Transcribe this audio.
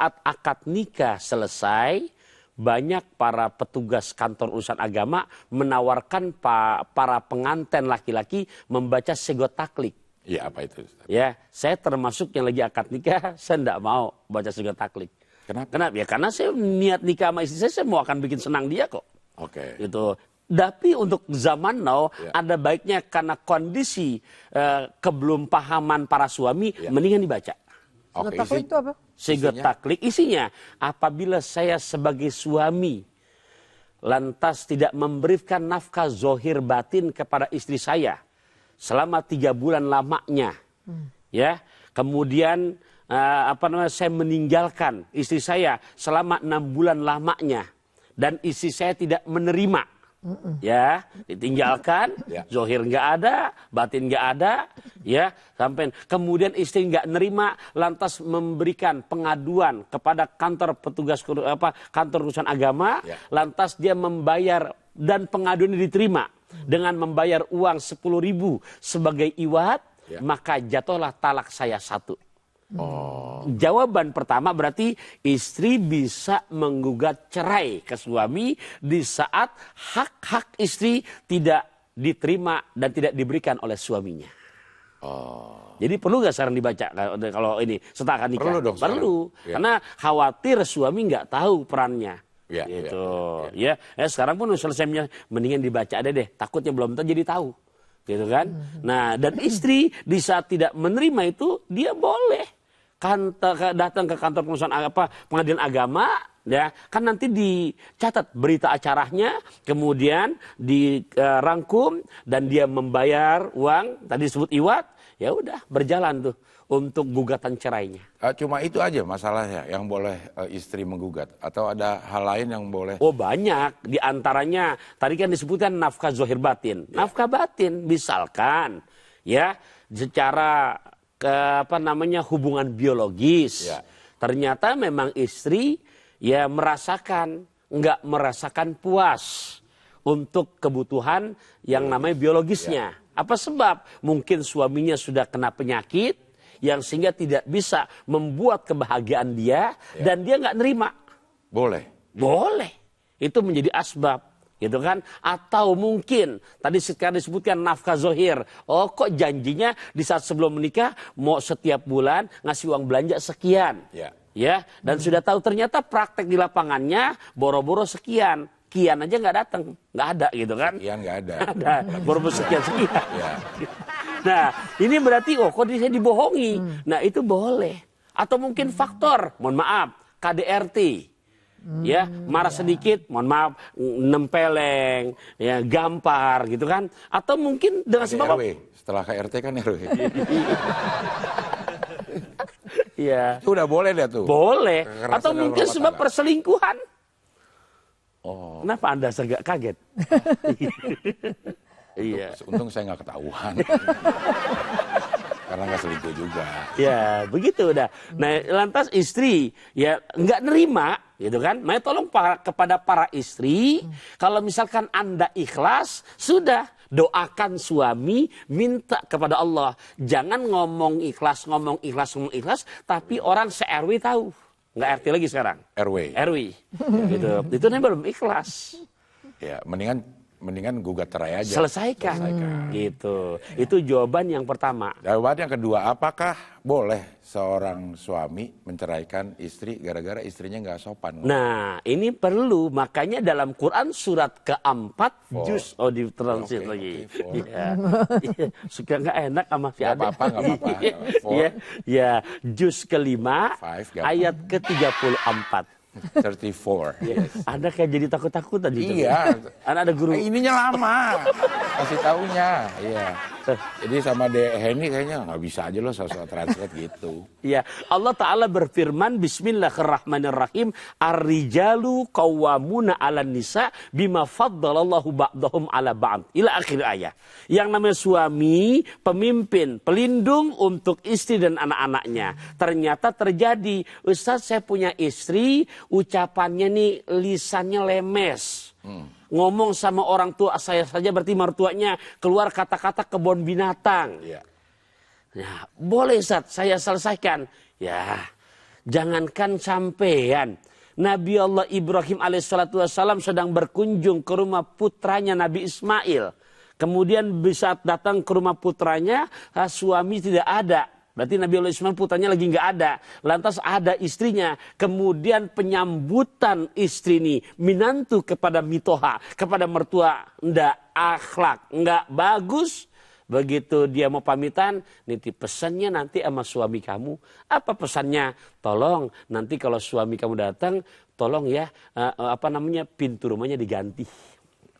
akad nikah selesai, banyak para petugas kantor urusan agama menawarkan para pengantin laki-laki membaca segot taklik. Iya, apa itu? Ya, saya termasuk yang lagi akad nikah, saya tidak mau baca segot taklik. Kenapa? Ya karena saya niat nikah sama istri saya mau akan bikin senang dia kok. Oke. Gitu. Tapi untuk zaman now ada baiknya karena kondisi kebelum pahaman para suami mendingan dibaca. Segot taklik itu apa? Segot taklik isinya apabila saya sebagai suami lantas tidak memberikan nafkah zohir batin kepada istri saya selama 3 bulan lamanya, ya, kemudian saya meninggalkan istri saya selama 6 bulan lamanya dan istri saya tidak menerima. Ya, ditinggalkan, zohir nggak ada, batin nggak ada, ya, sampai kemudian istri nggak nerima, lantas memberikan pengaduan kepada kantor petugas kantor urusan agama, lantas dia membayar dan pengaduannya diterima dengan membayar uang 10.000 sebagai iwat, maka jatuhlah talak saya 1. Jawaban pertama berarti istri bisa menggugat cerai ke suami di saat hak-hak istri tidak diterima dan tidak diberikan oleh suaminya. Jadi perlu nggak sekarang dibaca kalau ini setelah nikah? Perlu dong. Perlu, karena khawatir suami nggak tahu perannya. Sekarang pun selesai mendingan dibaca ada deh. Takutnya belum tahu jadi tahu, gitu kan? Nah, dan istri di saat tidak menerima itu dia boleh datang ke kantor pengadilan agama, ya kan nanti dicatat berita acaranya, kemudian dirangkum dan dia membayar uang tadi disebut iwat, ya udah berjalan tuh untuk gugatan cerainya. Cuma itu aja masalahnya yang boleh istri menggugat atau ada hal lain yang boleh? Oh banyak, di antaranya tadi kan disebutkan nafkah zohir batin. Nafkah batin misalkan ya secara hubungan biologis. Ternyata memang istri ya nggak merasakan puas untuk kebutuhan yang namanya biologisnya. Apa sebab? Mungkin suaminya sudah kena penyakit yang sehingga tidak bisa membuat kebahagiaan dia dan dia nggak nerima. Boleh. Itu menjadi asbab. Gitu kan? Atau mungkin tadi sekarang disebutkan nafkah zohir. Oh kok janjinya di saat sebelum menikah mau setiap bulan ngasih uang belanja sekian. Ya, dan sudah tahu ternyata praktek di lapangannya boro-boro sekian. Kian aja nggak datang, nggak ada gitu kan? Kian nggak ada. Boro-boro sekian. Nah ini berarti kok dia dibohongi. Nah itu boleh. Atau mungkin faktor, mohon maaf, KDRT. Ya, marah sedikit, mohon maaf, nempeleng, ya, gampar gitu kan? Atau mungkin dengan sebab RW, setelah KRT kan RW. Iya. Itu udah boleh deh tuh. Boleh. Atau mungkin sebab perselingkuhan. Kenapa Anda agak kaget? Iya. Untung saya nggak ketahuan. Karena nggak selingkuh juga. Ya, begitu udah. Nah, lantas istri ya nggak nerima, gitu kan? Makanya tolong kepada para istri, kalau misalkan Anda ikhlas, sudah doakan suami, minta kepada Allah. Jangan ngomong ikhlas, tapi orang se-RW tahu. Nggak RT lagi sekarang. RW. Gitu. Itu namanya belum ikhlas. Ya, mendingan gugat cerai aja. Selesaikan. Gitu. Itu jawaban yang pertama. Jawaban yang kedua, apakah boleh seorang suami menceraikan istri gara-gara istrinya nggak sopan? Nah, ini perlu. Makanya dalam Quran surat ke-4 juz ditranslate lagi. Suka nggak enak sama si Ade. Nggak apa-apa. Ya, juz ke-5 ayat ke-34. 34. Yes. Anda kayak jadi takut-takut tadi. Iya. Anda ada guru. Ininya lama. Kasih taunya. Iya. Jadi sama Henny kayaknya nggak bisa aja loh sosok translate gitu. Iya. Allah Ta'ala berfirman, Bismillahirrahmanirrahim. Ar-rijalu qawwamuna 'alan nisa bima faddalallahu ba'dahum 'ala ba'd. Ila akhir ayat. Yang namanya suami, pemimpin, pelindung untuk istri dan anak-anaknya. Ternyata terjadi, Ustaz saya punya istri, ucapannya nih lisannya lemes. Ngomong sama orang tua saya saja berarti mertuanya keluar kata-kata kebun binatang. Ya, boleh Ustaz, saya selesaikan. Ya, Jangankan sampean, Nabi Allah Ibrahim alaihissalam sedang berkunjung ke rumah putranya Nabi Ismail. Kemudian bisa datang ke rumah putranya, suami tidak ada. Berarti Nabi Allah Ismail putranya lagi nggak ada. Lantas ada istrinya. Kemudian penyambutan istri ini minantu kepada mitoha, kepada mertua, ndak akhlak, nggak bagus. Begitu dia mau pamitan, nanti pesannya nanti sama suami kamu. Apa pesannya? Tolong nanti kalau suami kamu datang, tolong ya pintu rumahnya diganti.